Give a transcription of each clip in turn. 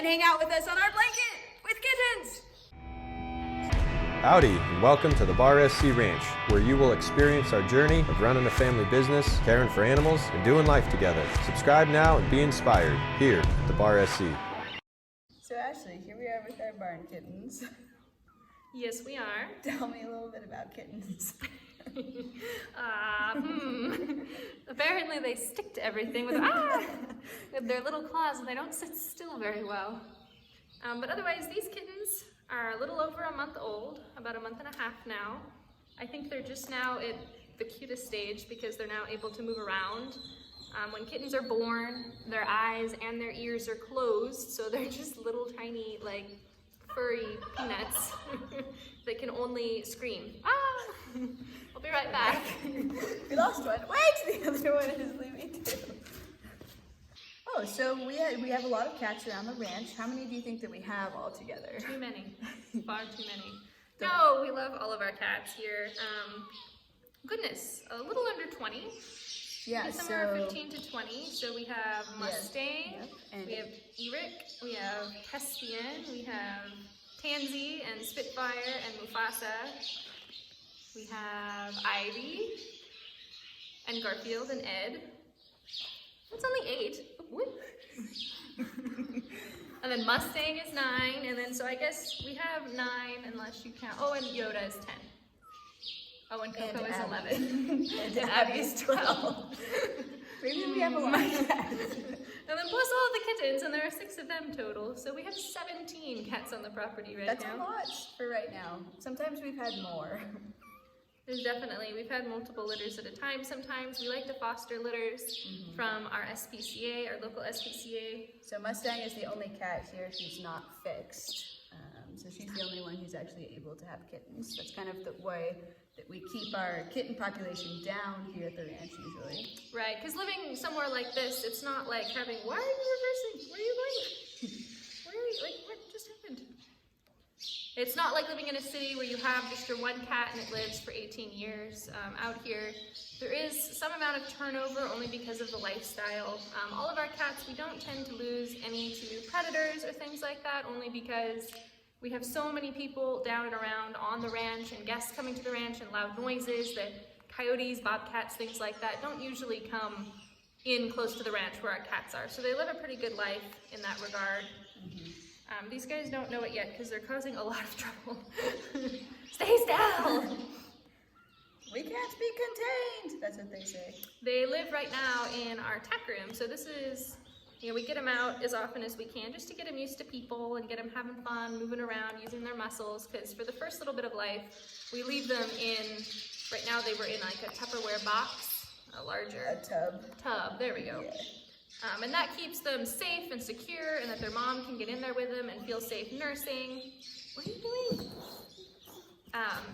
and hang out with us on our blanket with kittens. Howdy, and welcome to the Bar SC Ranch, where you will experience our journey of running a family business, caring for animals, and doing life together. Subscribe now and be inspired here at the Bar SC. So Ashley, here we are with our barn kittens. Yes, we are. Tell me a little bit about kittens. Apparently they stick to everything with their little claws, and they don't sit still very well. But otherwise, these kittens are a little over a month old, about a month and a half now. I think they're just now at the cutest stage because they're now able to move around. When kittens are born, their eyes and their ears are closed, so they're just little tiny, like, furry peanuts that can only scream. I'll be right back. We lost one. Wait, the other one is leaving too. Oh, so we have a lot of cats around the ranch. How many do you think that we have all together? Too many. Far too many. No, we love all of our cats here. Goodness, a little under 20. Yeah, somewhere 15 to 20. So we have Mustang, and we have Eric, we have Caspian, we have Tansy and Spitfire and Mufasa. We have Ivy and Garfield and Ed. That's only 8. And then Mustang is 9, and then so I guess we have 9 unless you count. Oh, and Yoda is 10. Oh, and Coco is 11. And Abby is 12. Maybe we have a lot of cats. And then plus all of the kittens, and there are 6 of them total. So we have 17 cats on the property right now. That's a lot for right now. Sometimes we've had more. There's definitely, we've had multiple litters at a time sometimes. We like to foster litters from our SPCA, our local SPCA. So Mustang is the only cat here who's not fixed. So she's the only one who's actually able to have kittens. That's kind of the way that we keep our kitten population down here at the ranch usually. Right, because living somewhere like this, it's not like having, why are you reversing? Where are you going? Where are you, like, what just happened? It's not like living in a city where you have just your one cat and it lives for 18 years. Out here, there is some amount of turnover only because of the lifestyle. All of our cats, we don't tend to lose any to predators or things like that, only because we have so many people down and around on the ranch and guests coming to the ranch and loud noises that coyotes, bobcats, things like that don't usually come in close to the ranch where our cats are. So they live a pretty good life in that regard. These guys don't know it yet because they're causing a lot of trouble. Stay still! We can't be contained, that's what they say. They live right now in our tack room. So this is, we get them out as often as we can just to get them used to people and get them having fun, moving around, using their muscles. Because for the first little bit of life, we leave them in, right now they were in like a Tupperware box, a larger tub. There we go. Yeah. And that keeps them safe and secure, and that their mom can get in there with them and feel safe nursing. What are you doing?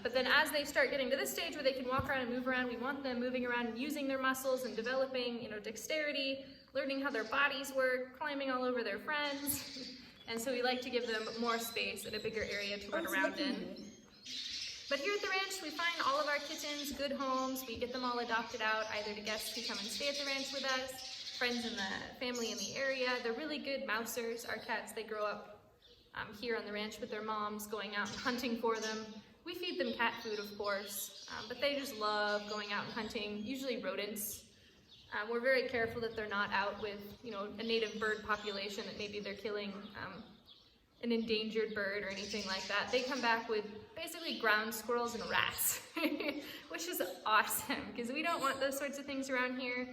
But then as they start getting to this stage where they can walk around and move around, we want them moving around and using their muscles and developing, dexterity, learning how their bodies work, climbing all over their friends. And so we like to give them more space and a bigger area to run around in. But here at the ranch, we find all of our kittens good homes. We get them all adopted out, either to guests who come and stay at the ranch with us, friends in the family in the area. They're really good mousers. Our cats, they grow up here on the ranch with their moms, going out and hunting for them. We feed them cat food, of course, but they just love going out and hunting, usually rodents. We're very careful that they're not out with, a native bird population that maybe they're killing an endangered bird or anything like that. They come back with basically ground squirrels and rats, which is awesome because we don't want those sorts of things around here.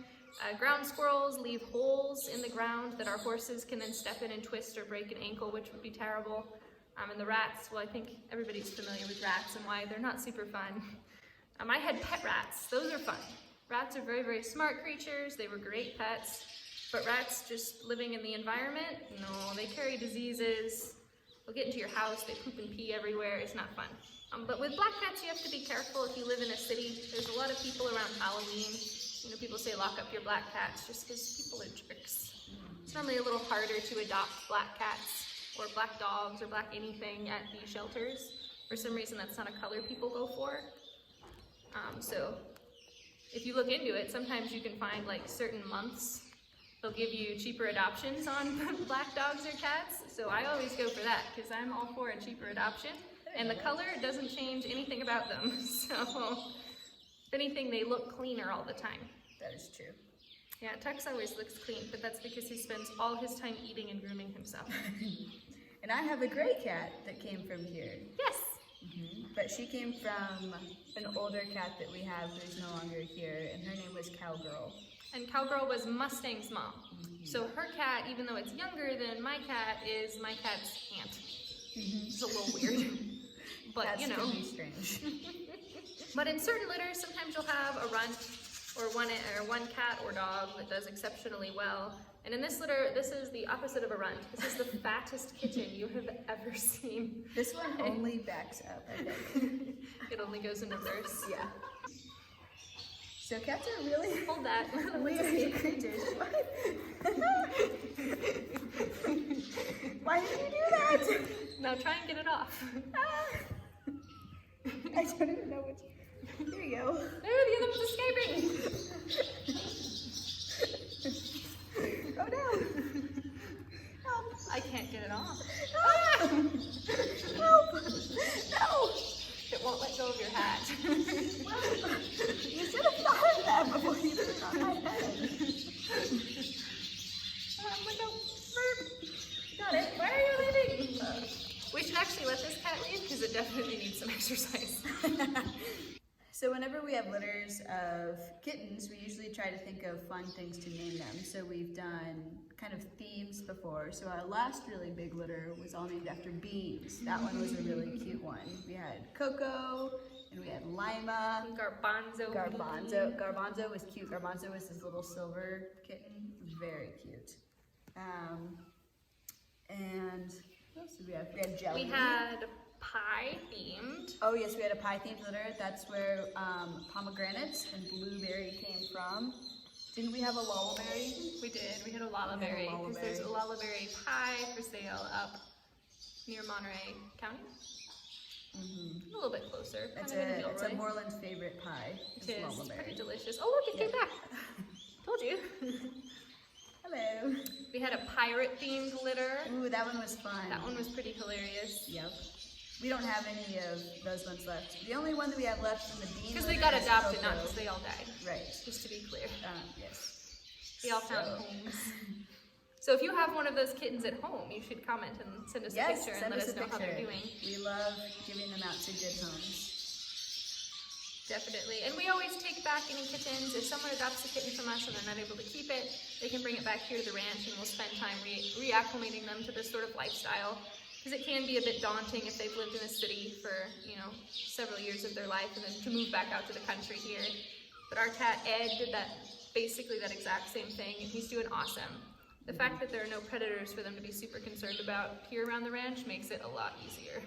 Ground squirrels leave holes in the ground that our horses can then step in and twist or break an ankle, which would be terrible. And the rats, well, I think everybody's familiar with rats and why they're not super fun. I had pet rats. Those are fun. Rats are very, very smart creatures. They were great pets. But rats just living in the environment, no, they carry diseases. They'll get into your house. They poop and pee everywhere. It's not fun. But with black cats, you have to be careful if you live in a city. There's a lot of people around Halloween. People say lock up your black cats just because people are jerks. It's normally a little harder to adopt black cats or black dogs or black anything at these shelters. For some reason, that's not a color people go for. So if you look into it, sometimes you can find like certain months they'll give you cheaper adoptions on black dogs or cats. So I always go for that because I'm all for a cheaper adoption. And the color doesn't change anything about them. So if anything, they look cleaner all the time. That is true. Yeah, Tux always looks clean, but that's because he spends all his time eating and grooming himself. And I have a gray cat that came from here. Yes. But she came from an older cat that we have who's no longer here, and her name was Cowgirl. And Cowgirl was Mustang's mom. So her cat, even though it's younger than my cat, is my cat's aunt. It's a little weird, but Cats you know. can be strange. But in certain litters, sometimes you'll have a runt or one cat or dog that does exceptionally well. And in this litter, this is the opposite of a runt. This is the fattest kitten you have ever seen. This one only backs up, I think. It only goes into verse. Yeah. So cats are really Hold that. weird creatures. Why did you do that? Now try and get it off. I don't even know which. Here you go. There, the other one's escaping. Oh no! Help! I can't get it off. Help! Help! No! It won't let go of your hat. You should have thought of that before you put it on my head. Got it. Why are you leaving? We should actually let this cat leave because it definitely needs some exercise. So whenever we have litters of kittens, we usually try to think of fun things to name them. So we've done kind of themes before. So our last really big litter was all named after beans. That one was a really cute one. We had Coco, and we had Lima. Garbanzo. Garbanzo was cute. Garbanzo was this little silver kitten. Very cute. And what else did we have? We had Jelly. We had pie themed. Oh yes, we had a pie themed litter. That's where pomegranates and blueberry came from. Didn't we have a lullaberry? We did. We had a lullaberry because there's a lullaberry pie for sale up near Monterey County. A little bit closer. It's kind of in a Gilroy. Moreland's favorite pie. It is. It's lullaberry. pretty delicious. Oh look, it came back. Told you. Hello. We had a pirate themed litter. Ooh, that one was fun. That one was pretty hilarious. Yep. We don't have any of those ones left. The only one that we have left from the bean Because they litter got is adopted, not Coco. because they all died. Right. Just to be clear. Yes. They all found homes. So if you have one of those kittens at home, you should comment and send us a Yes, picture and send let us us a know how they're picture. doing. We love giving them out to good homes. Definitely. And we always take back any kittens. If someone adopts a kitten from us and they're not able to keep it, they can bring it back here to the ranch and we'll spend time reacclimating them to this sort of lifestyle. Because it can be a bit daunting if they've lived in a city for, several years of their life and then to move back out to the country here. But our cat Ed did basically that exact same thing, and he's doing awesome. The fact that there are no predators for them to be super concerned about here around the ranch makes it a lot easier.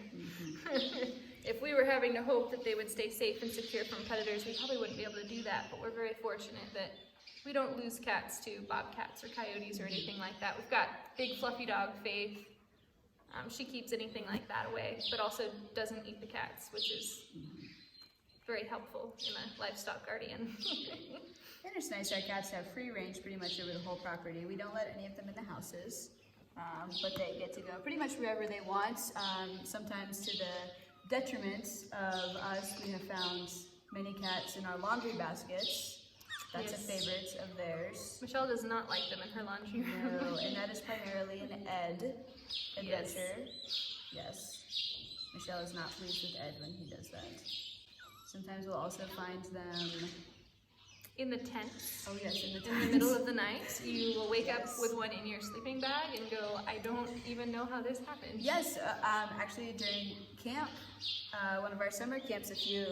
If we were having to hope that they would stay safe and secure from predators, we probably wouldn't be able to do that, but we're very fortunate that we don't lose cats to bobcats or coyotes or anything like that. We've got big fluffy dog Faith. She keeps anything like that away, but also doesn't eat the cats, which is very helpful in a livestock guardian. And it's nice, our cats have free range pretty much over the whole property. We don't let any of them in the houses, but they get to go pretty much wherever they want. Sometimes to the detriment of us, we have found many cats in our laundry baskets. That's a favorite of theirs. Michelle does not like them in her laundry room. No, and that is primarily an Ed adventure. Yes. Michelle is not pleased with Ed when he does that. Sometimes we'll also find them in the tents. Oh yes, in the In the middle of the night, you will wake up with one in your sleeping bag and go, I don't even know how this happened. Yes, actually during camp, one of our summer camps a few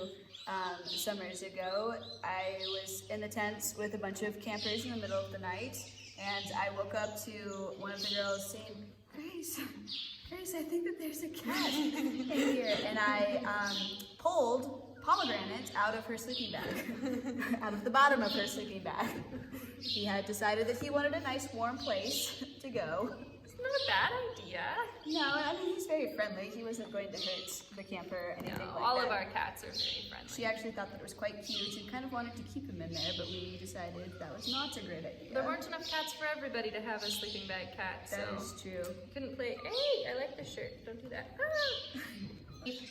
summers ago, I was in the tents with a bunch of campers in the middle of the night, and I woke up to one of the girls saying, Grace, I think that there's a cat in here, and I pulled Pomegranate out of her sleeping bag, out of the bottom of her sleeping bag. He had decided that he wanted a nice warm place to go. Not a bad idea. No, I mean, he's very friendly. He wasn't going to hurt the camper or anything like that. All of our cats are very friendly. She actually thought that it was quite cute and kind of wanted to keep him in there, but we decided that was not a great idea. There weren't enough cats for everybody to have a sleeping bag cat, so That is true. couldn't play. Hey, I like this shirt. Don't do that. Ah!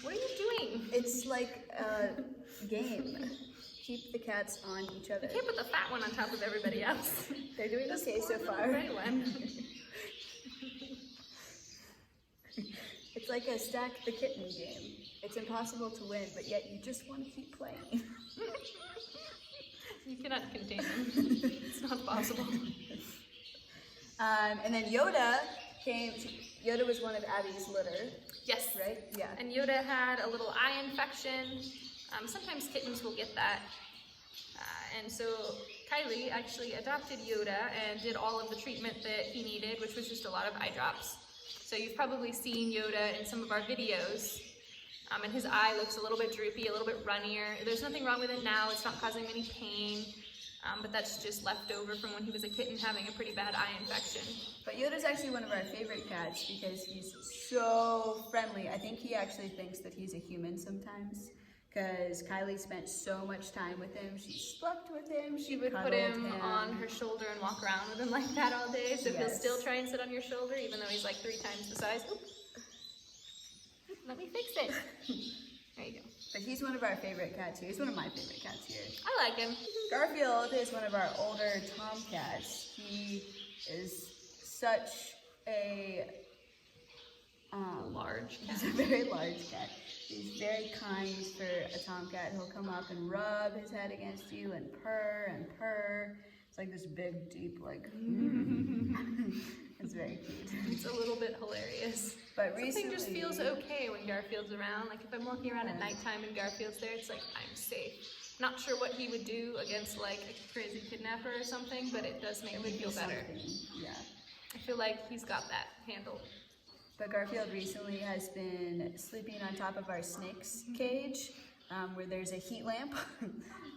What are you doing? It's like a game. Keep the cats on each other. You can't put the fat one on top of everybody else. They're doing okay so Poor far. little gray one. It's like a stack the kitten game. It's impossible to win, but yet you just want to keep playing. You cannot contain them. It's not possible. And then Yoda came. Yoda was one of Abby's litter, Yes. right? Yeah. And Yoda had a little eye infection. Sometimes kittens will get that. And so Kylie actually adopted Yoda and did all of the treatment that he needed, which was just a lot of eye drops. So you've probably seen Yoda in some of our videos. And his eye looks a little bit droopy, a little bit runnier. There's nothing wrong with it now. It's not causing any pain. But that's just left over from when he was a kitten having a pretty bad eye infection. But Yoda's actually one of our favorite cats because he's so friendly. I think he actually thinks that he's a human sometimes. Because Kylie spent so much time with him. She slept with him. She would put him on her shoulder and walk around with him like that all day. So he'll still try and sit on your shoulder, even though he's like 3 times the size. Oop. Let me fix it. There you go. But he's one of our favorite cats here. He's one of my favorite cats here. I like him. Garfield is one of our older tomcats. He is such a Large cat. He's a very large cat. He's very kind for a tomcat. He'll come up and rub his head against you and purr and purr. It's like this big, deep, like, It's very cute. It's a little bit hilarious. But Something just feels okay when Garfield's around. Like if I'm walking around at nighttime and Garfield's there, it's like, I'm safe. Not sure what he would do against like a crazy kidnapper or something, but it does make me feel better. Yeah. I feel like he's got that handled. But Garfield recently has been sleeping on top of our snake's cage, where there's a heat lamp.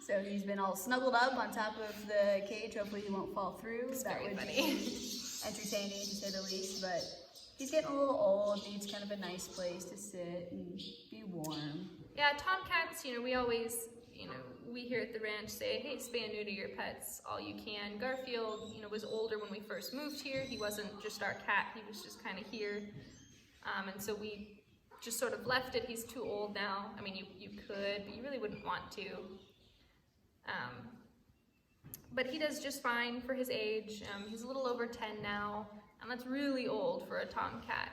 So he's been all snuggled up on top of the cage. Hopefully he won't fall through. It's that very would funny. be entertaining to say the least. But he's getting a little old, needs kind of a nice place to sit and be warm. Yeah, tomcats, we always, we here at the ranch say, hey, spay and neuter your pets all you can. Garfield, was older when we first moved here. He wasn't just our cat, he was just kind of here. And so we just sort of left it. He's too old now. I mean, you could, but you really wouldn't want to. But he does just fine for his age. He's a little over 10 now, and that's really old for a tomcat.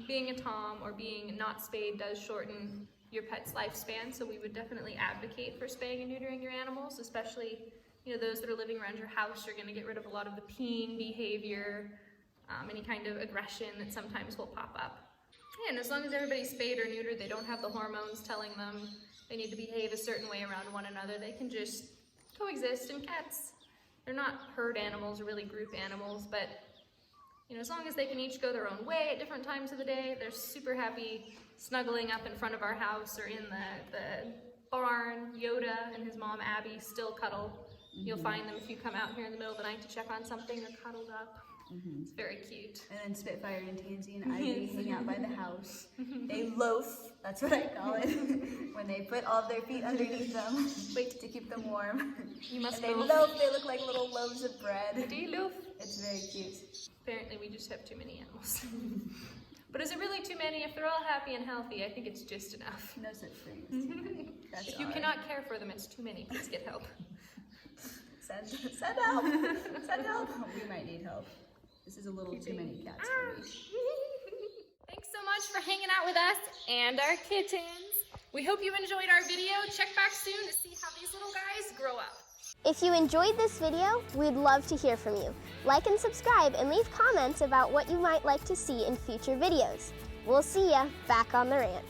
Being a tom or being not spayed does shorten your pet's lifespan, so we would definitely advocate for spaying and neutering your animals, especially those that are living around your house. You're going to get rid of a lot of the peeing behavior, any kind of aggression that sometimes will pop up. And as long as everybody's spayed or neutered, they don't have the hormones telling them they need to behave a certain way around one another. They can just coexist. And cats, they're not herd animals or really group animals, but as long as they can each go their own way at different times of the day, they're super happy snuggling up in front of our house or in the barn. Yoda and his mom Abby still cuddle. You'll find them if you come out here in the middle of the night to check on something. They're cuddled up. It's very cute. And then Spitfire and Tansy and Ivy hang out by the house. They loaf, that's what I call it, when they put all of their feet underneath them to keep them warm. You must and they loaf. loaf, they look like little loaves of bread. Do you loaf? It's very cute. Apparently we just have too many animals. But is it really too many? If they're all happy and healthy, I think it's just enough. No such thing as too many. That's If you odd. cannot care for them, it's too many. Please get help. Send help! Send help! We might need help. This is a little too many cats for me. Thanks so much for hanging out with us and our kittens. We hope you enjoyed our video. Check back soon to see how these little guys grow up. If you enjoyed this video, we'd love to hear from you. Like and subscribe and leave comments about what you might like to see in future videos. We'll see ya back on the ranch.